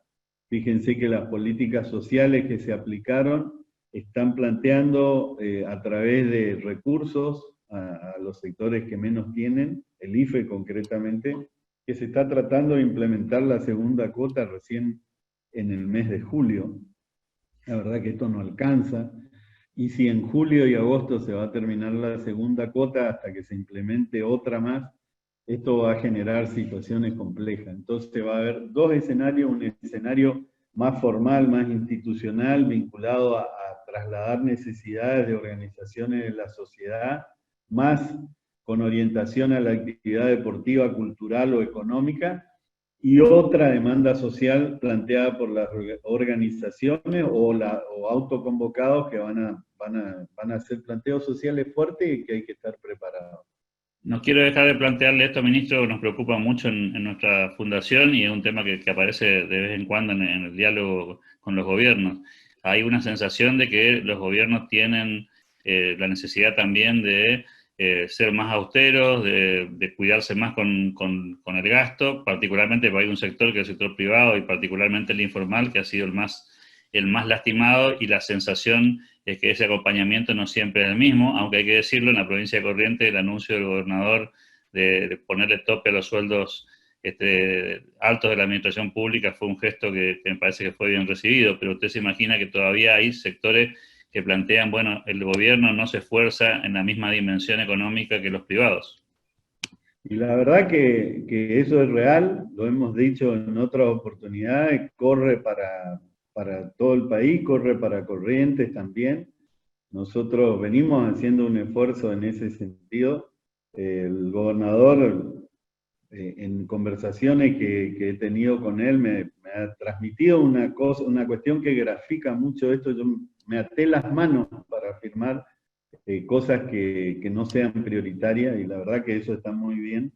Fíjense que las políticas sociales que se aplicaron están planteando a través de recursos a los sectores que menos tienen, el IFE concretamente, que se está tratando de implementar la segunda cuota recién en el mes de julio. La verdad que esto no alcanza. Y si en julio y agosto se va a terminar la segunda cuota hasta que se implemente otra más, esto va a generar situaciones complejas. Entonces va a haber dos escenarios, un escenario más formal, más institucional, vinculado a trasladar necesidades de organizaciones de la sociedad, más con orientación a la actividad deportiva, cultural o económica, y otra demanda social planteada por las organizaciones o autoconvocados que van a hacer planteos sociales fuertes y que hay que estar preparados. No quiero dejar de plantearle esto, ministro, nos preocupa mucho en nuestra fundación y es un tema que aparece de vez en cuando en el diálogo con los gobiernos. Hay una sensación de que los gobiernos tienen la necesidad también de ser más austeros, de cuidarse más con el gasto, particularmente porque hay un sector que es el sector privado y particularmente el informal, que ha sido el más lastimado, y la sensación es que ese acompañamiento no siempre es el mismo, aunque hay que decirlo, en la provincia de Corrientes el anuncio del gobernador de ponerle tope a los sueldos altos de la administración pública fue un gesto que me parece que fue bien recibido, pero usted se imagina que todavía hay sectores que plantean, bueno, el gobierno no se esfuerza en la misma dimensión económica que los privados. Y la verdad que eso es real, lo hemos dicho en otras oportunidades, corre para todo el país, corre para Corrientes también. Nosotros venimos haciendo un esfuerzo en ese sentido. El gobernador, en conversaciones que he tenido con él, me ha transmitido una cuestión que grafica mucho esto. Yo me até las manos para afirmar cosas que no sean prioritarias, y la verdad que eso está muy bien.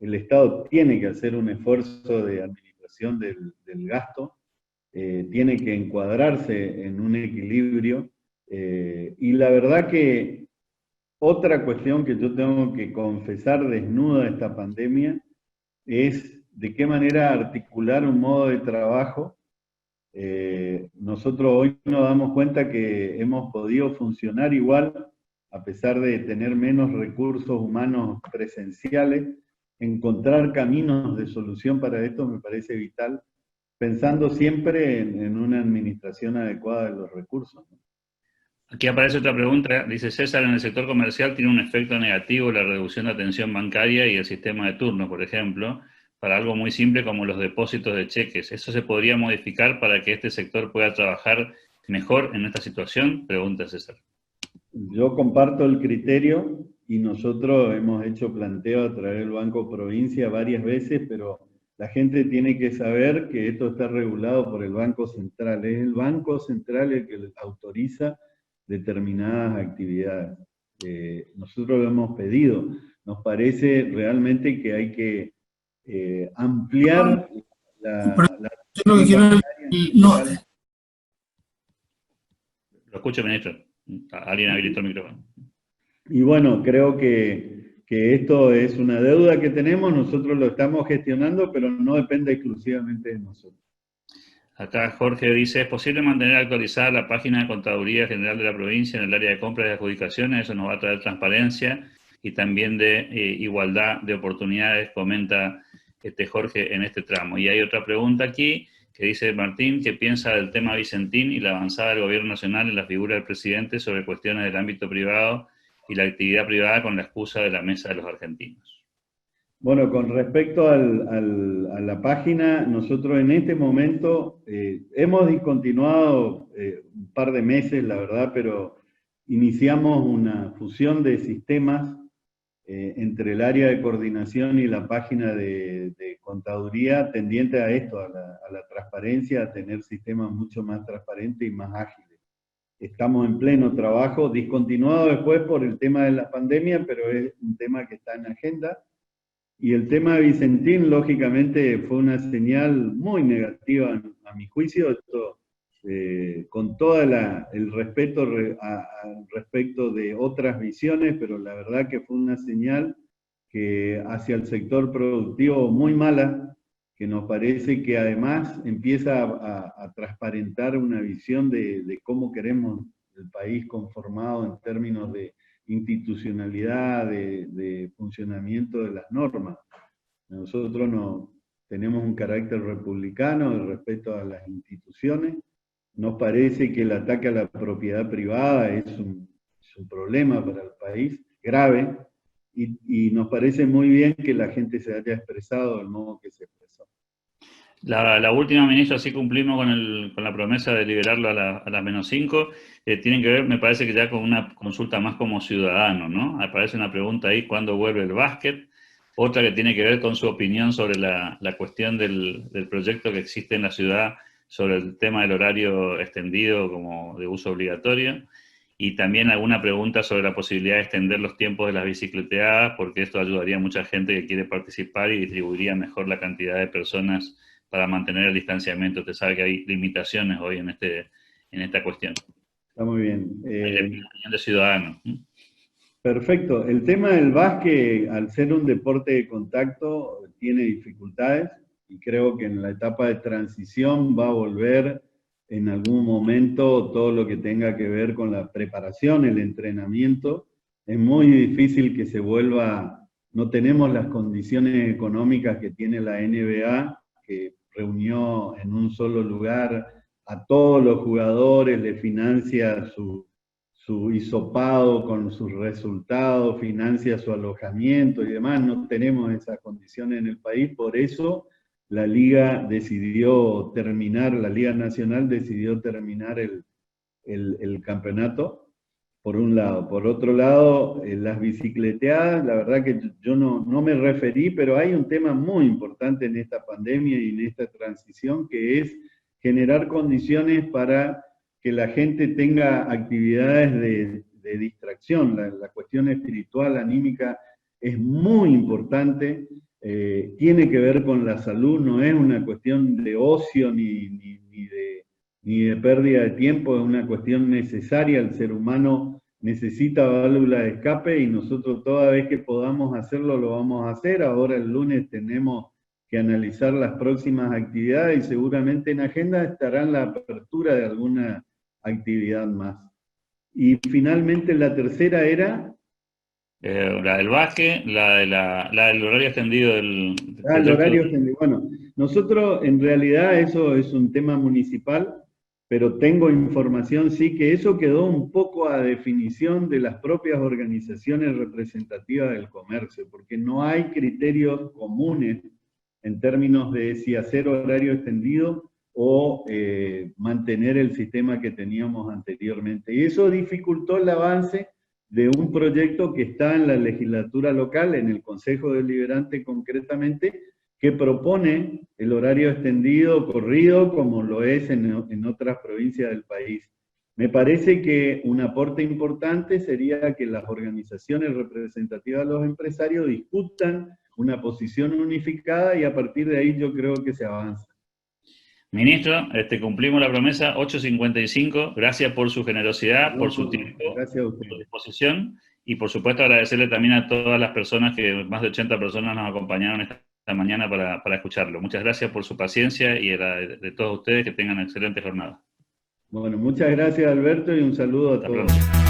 El Estado tiene que hacer un esfuerzo de administración del gasto, tiene que encuadrarse en un equilibrio, y la verdad que otra cuestión que yo tengo que confesar desnuda de esta pandemia es de qué manera articular un modo de trabajo. Nosotros hoy nos damos cuenta que hemos podido funcionar igual, a pesar de tener menos recursos humanos presenciales. Encontrar caminos de solución para esto me parece vital, pensando siempre en una administración adecuada de los recursos. Aquí aparece otra pregunta, dice César, en el sector comercial tiene un efecto negativo la reducción de atención bancaria y el sistema de turnos, por ejemplo, para algo muy simple como los depósitos de cheques. ¿Eso se podría modificar para que este sector pueda trabajar mejor en esta situación? Pregunta César. Yo comparto el criterio y nosotros hemos hecho planteo a través del Banco Provincia varias veces, pero la gente tiene que saber que esto está regulado por el Banco Central. Es el Banco Central el que autoriza determinadas actividades. Nosotros lo hemos pedido. Nos parece realmente que hay que ampliar la Lo que quiero no, Lo escucho, ministro. Alguien habilitó el micrófono. Y bueno, creo que esto es una deuda que tenemos, nosotros lo estamos gestionando, pero no depende exclusivamente de nosotros. Acá Jorge dice, ¿es posible mantener actualizada la página de Contaduría General de la provincia en el área de compras y adjudicaciones? Eso nos va a traer transparencia y también de igualdad de oportunidades, comenta Jorge en este tramo. Y hay otra pregunta aquí que dice Martín, ¿qué piensa del tema Vicentín y la avanzada del gobierno nacional en la figura del presidente sobre cuestiones del ámbito privado y la actividad privada con la excusa de la mesa de los argentinos? Bueno, con respecto a la página, nosotros en este momento hemos discontinuado un par de meses, la verdad, pero iniciamos una fusión de sistemas entre el área de coordinación y la página de contaduría tendiente a esto, a la transparencia, a tener sistemas mucho más transparentes y más ágiles. Estamos en pleno trabajo, discontinuado después por el tema de la pandemia, pero es un tema que está en agenda. Y el tema de Vicentín, lógicamente, fue una señal muy negativa a mi juicio, esto, con todo el respeto respecto de otras visiones, pero la verdad que fue una señal que hacia el sector productivo muy mala, que nos parece que además empieza a transparentar una visión de cómo queremos el país conformado en términos de institucionalidad, de funcionamiento de las normas. Nosotros no tenemos un carácter republicano de respeto a las instituciones. Nos parece que el ataque a la propiedad privada es un problema para el país, grave, y nos parece muy bien que la gente se haya expresado del modo que se expresó. La última, ministro, así cumplimos con la promesa de liberarlo a las -5, tienen que ver, me parece que ya con una consulta más como ciudadano, ¿no? Aparece una pregunta ahí, ¿cuándo vuelve el básquet? Otra que tiene que ver con su opinión sobre la cuestión del proyecto que existe en la ciudad sobre el tema del horario extendido como de uso obligatorio. Y también alguna pregunta sobre la posibilidad de extender los tiempos de las bicicleteadas, porque esto ayudaría a mucha gente que quiere participar y distribuiría mejor la cantidad de personas para mantener el distanciamiento. Usted sabe que hay limitaciones hoy en esta cuestión. Está muy bien. La opinión de ciudadanos. Perfecto. El tema del básquet, al ser un deporte de contacto, tiene dificultades y creo que en la etapa de transición va a volver en algún momento todo lo que tenga que ver con la preparación, el entrenamiento. Es muy difícil que se vuelva, no tenemos las condiciones económicas que tiene la NBA, que reunió en un solo lugar a todos los jugadores, le financia su hisopado con sus resultados, financia su alojamiento y demás. No tenemos esas condiciones en el país, por eso la Liga decidió terminar, la Liga Nacional decidió terminar el campeonato, por un lado. Por otro lado, las bicicleteadas, la verdad que yo no me referí, pero hay un tema muy importante en esta pandemia y en esta transición, que es generar condiciones para que la gente tenga actividades de distracción. La cuestión espiritual, anímica, es muy importante, tiene que ver con la salud, no es una cuestión de ocio ni de pérdida de tiempo, es una cuestión necesaria. El ser humano necesita válvula de escape y nosotros toda vez que podamos hacerlo lo vamos a hacer. Ahora el lunes tenemos que analizar las próximas actividades y seguramente en agenda estará la apertura de alguna actividad más. Y finalmente la tercera era... la del básquet, la del horario extendido del el horario extendido. Bueno, nosotros en realidad eso es un tema municipal, pero tengo información sí que eso quedó un poco a definición de las propias organizaciones representativas del comercio, porque no hay criterios comunes en términos de si hacer horario extendido o mantener el sistema que teníamos anteriormente. Y eso dificultó el avance de un proyecto que está en la legislatura local, en el Consejo Deliberante concretamente, que propone el horario extendido corrido como lo es en otras provincias del país. Me parece que un aporte importante sería que las organizaciones representativas de los empresarios discutan una posición unificada y a partir de ahí yo creo que se avanza. Ministro, cumplimos la promesa, 8:55. Gracias por su generosidad, por su tiempo, gracias a usted, por su disposición y por supuesto agradecerle también a todas las personas que, más de 80 personas nos acompañaron esta mañana para escucharlo. Muchas gracias por su paciencia y de todos ustedes que tengan excelente jornada. Bueno, muchas gracias Alberto y un saludo a todos. Hasta pronto.